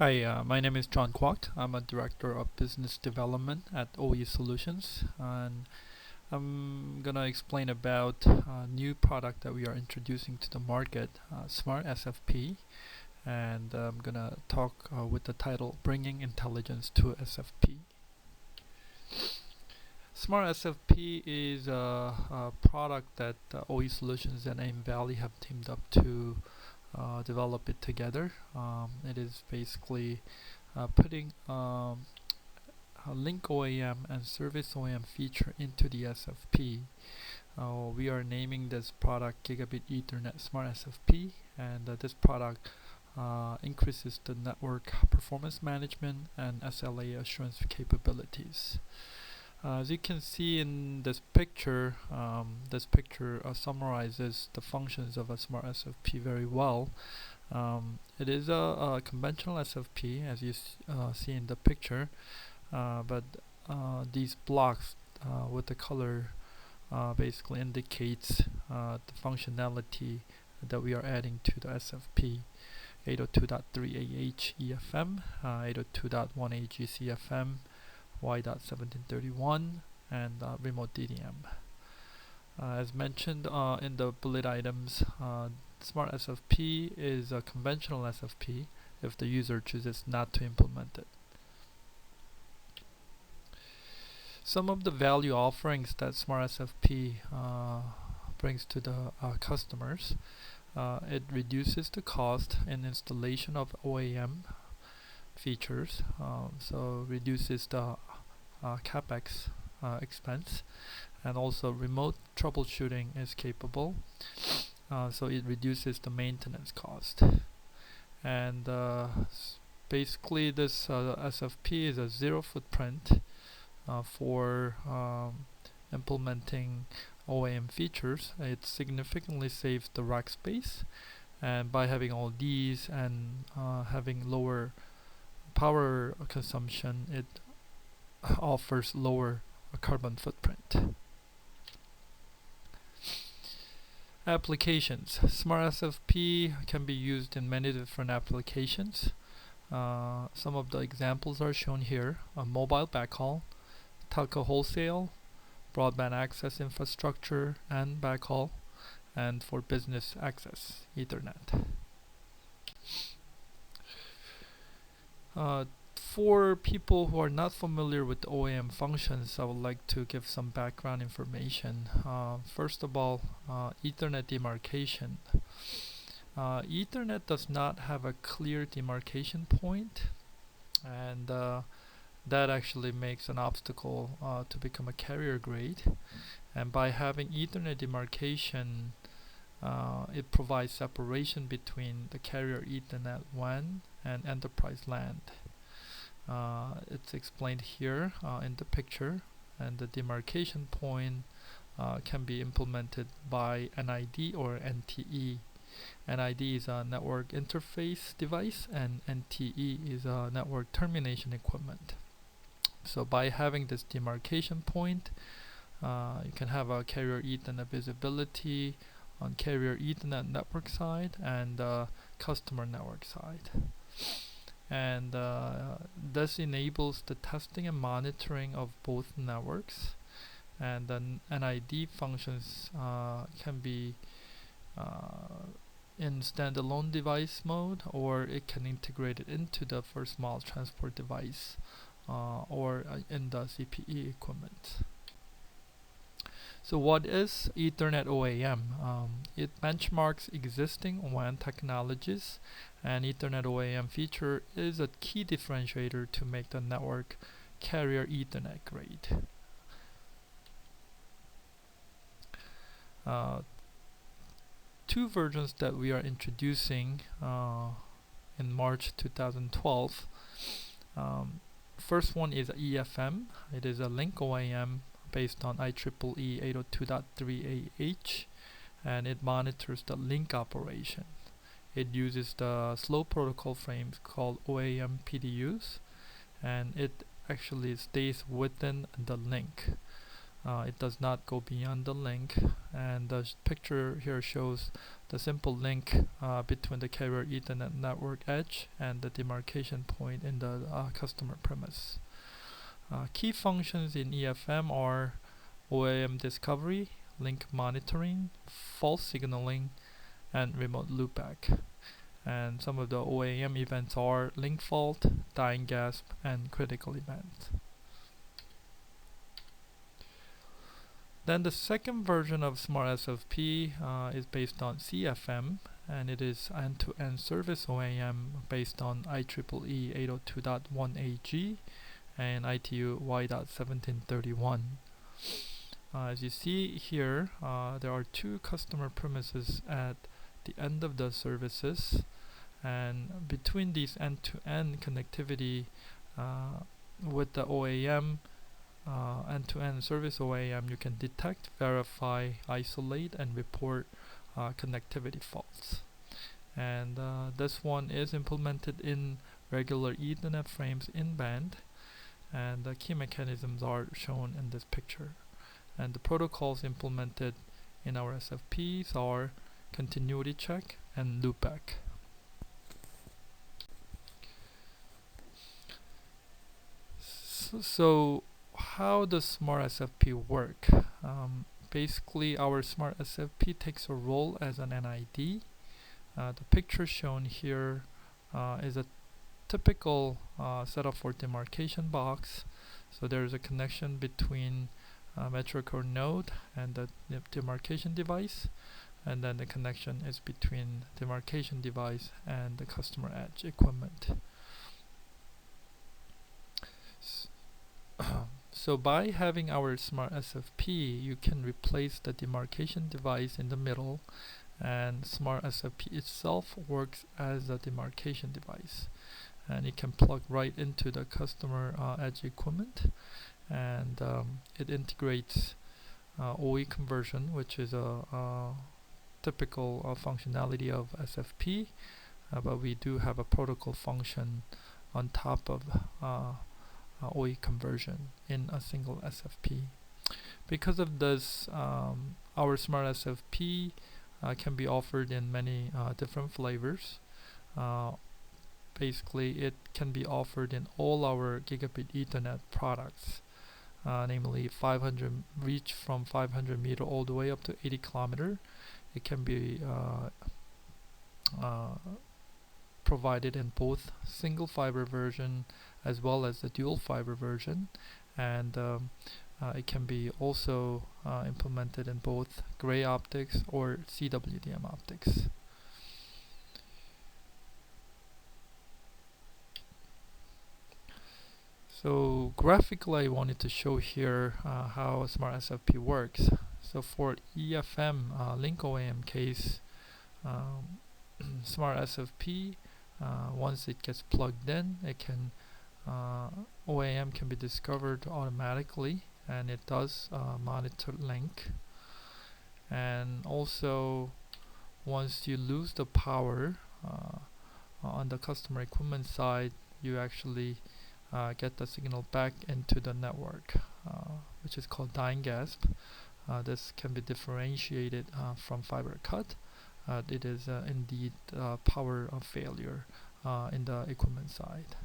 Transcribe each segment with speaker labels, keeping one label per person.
Speaker 1: Hi, my name is John Kwak. I'm a director of business development at OE Solutions, and I'm gonna explain about a new product that we are introducing to the market, Smart SFP, and I'm gonna talk with the title "Bringing Intelligence to SFP." Smart SFP is a product that OE Solutions and AIM Valley have teamed up to develop it together. It is basically putting a link OEM and service OEM feature into the SFP. We are naming this product Gigabit Ethernet Smart SFP, and this product increases the network performance management and SLA assurance capabilities. As you can see in this picture, summarizes the functions of a Smart SFP very well. It is a conventional SFP, as you see in the picture, but these blocks with the color basically indicates the functionality that we are adding to the SFP. 802.3AH EFM, 802.1 GCFM, Y.1731, and remote DDM. As mentioned in the bullet items, Smart SFP is a conventional SFP if the user chooses not to implement it. Some of the value offerings that Smart SFP brings to the customers, it reduces the cost in installation of OEM features, so reduces the capex expense, and also remote troubleshooting is capable, so it reduces the maintenance cost. And basically this SFP is a zero footprint for implementing OEM features. It significantly saves the rack space, and by having all these and having lower power consumption, it offers lower carbon footprint. Applications. Smart SFP can be used in many different applications. Some of the examples are shown here: a mobile backhaul, telco wholesale, broadband access infrastructure and backhaul, and for business access, Ethernet. For people who are not familiar with OEM functions, I would like to give some background information. First of all, Ethernet demarcation. Ethernet does not have a clear demarcation point, and that actually makes an obstacle to become a carrier grade. And by having Ethernet demarcation, it provides separation between the carrier Ethernet WAN and enterprise LAN. It's explained here in the picture, and the demarcation point can be implemented by NID or NTE. NID is a network interface device, and NTE is a network termination equipment. So by having this demarcation point, you can have a carrier Ethernet visibility on carrier Ethernet network side and customer network side. And this enables the testing and monitoring of both networks, and then NID functions can be in standalone device mode, or it can integrate it into the first mile transport device or in the CPE equipment. So what is Ethernet OEM? It benchmarks existing WAN technologies, and Ethernet OEM feature is a key differentiator to make the network carrier Ethernet grade. Two versions that we are introducing in March 2012. First one is EFM. It is a link OEM based on IEEE 802.3AH, and it monitors the link operation. It uses the slow protocol frames called OEM PDUs, and it actually stays within the link. It does not go beyond the link, and the picture here shows the simple link between the carrier Ethernet network edge and the demarcation point in the customer premise. Key functions in EFM are OAM discovery, link monitoring, false signaling, and remote loopback. And some of the OAM events are link fault, dying gasp, and critical event. Then the second version of Smart SFP is based on CFM, and it is end-to-end service OAM based on IEEE 802.1ag and ITU Y.1731. As you see here, there are two customer premises at the end of the services, and between these end-to-end connectivity with the OAM, end-to-end service OAM, you can detect, verify, isolate, and report connectivity faults. And this one is implemented in regular Ethernet frames in band, and the key mechanisms are shown in this picture. And the protocols implemented in our SFPs are continuity check and loopback. So how does Smart SFP work? Basically, our Smart SFP takes a role as an NID. The picture shown here is a typical setup for demarcation box. So there is a connection between metro core node and the demarcation device, and then the connection is between demarcation device and the customer edge equipment. So by having our Smart SFP, you can replace the demarcation device in the middle, and Smart SFP itself works as a demarcation device, and it can plug right into the customer edge equipment, and it integrates OE conversion, which is a typical functionality of SFP, but we do have a protocol function on top of OE conversion in a single SFP. Because of this, our Smart SFP can be offered in many different flavors. Basically, it can be offered in all our Gigabit Ethernet products, namely 500 reach from 500 meter all the way up to 80 kilometer. It can be provided in both single fiber version as well as the dual fiber version, and it can be also implemented in both gray optics or CWDM optics. So graphically, I wanted to show here how Smart SFP works. So for EFM link OAM case, Smart SFP, once it gets plugged in, it can OAM can be discovered automatically, and it does monitor link. And also, once you lose the power on the customer equipment side, you actually get the signal back into the network, which is called dying gasp. This can be differentiated from fiber cut. It is indeed power of failure in the equipment side.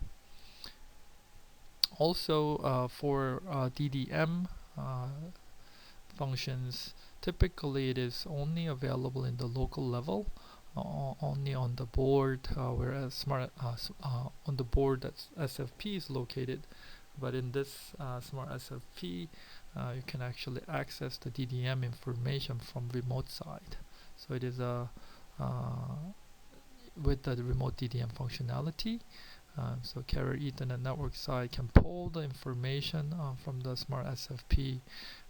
Speaker 1: Also, for DDM functions, typically it is only available in the local level, only on the board, whereas Smart on the board that SFP is located. But in this Smart SFP, you can actually access the DDM information from remote side. So it is with the remote DDM functionality. So carrier Ethernet network side can pull the information from the Smart SFP,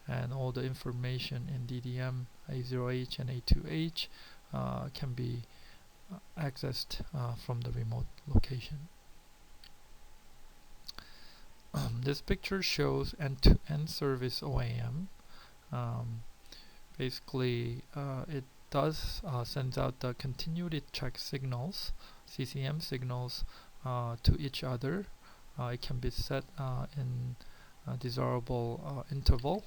Speaker 1: and all the information in DDM A0H and A2H can be accessed from the remote location. This picture shows end-to-end service OAM. Basically, it does sends out the continuity check signals, CCM signals, to each other. It can be set in a desirable interval,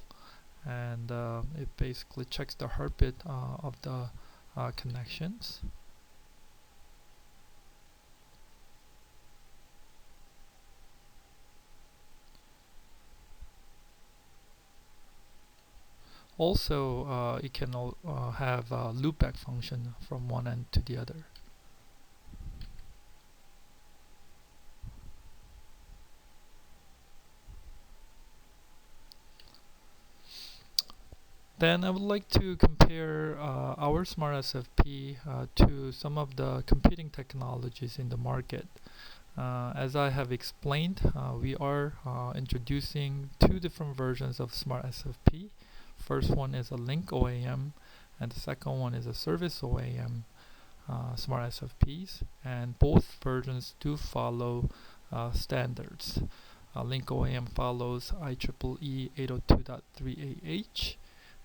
Speaker 1: and it basically checks the heartbeat of the connections. Also, it can have a loopback function from one end to the other. Then I would like to compare our Smart SFP to some of the competing technologies in the market. As I have explained, we are introducing two different versions of Smart SFP. First one is a link OAM, and the second one is a service OAM Smart SFPs, and both versions do follow standards. Link OAM follows IEEE 802.3AH,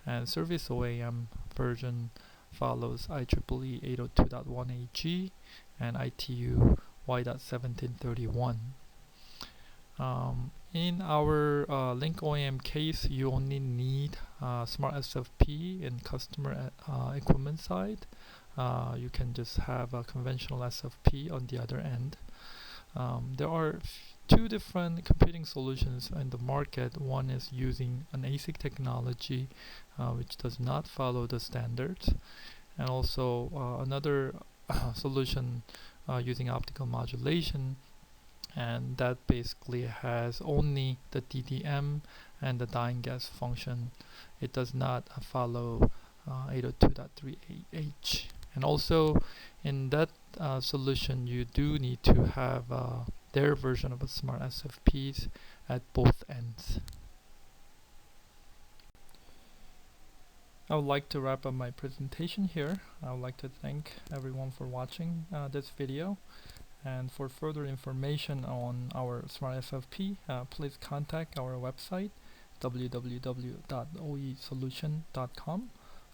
Speaker 1: and Service OAM version follows IEEE 802.1AG and ITU Y.1731. In our Link OAM case, you only need Smart SFP in customer equipment side. You can just have a conventional SFP on the other end. There are two different competing solutions in the market. One is using an ASIC technology, which does not follow the standards, and also another solution using optical modulation, and that basically has only the DDM and the dying gas function. It does not follow 802.3AH. And also in that solution, you do need to have their version of a Smart SFPs at both ends. I would like to wrap up my presentation here. I would like to thank everyone for watching this video. And for further information on our Smart SFP, please contact our website www.oesolution.com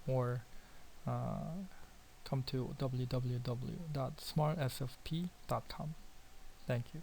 Speaker 1: or come to www.smartsfp.com. Thank you.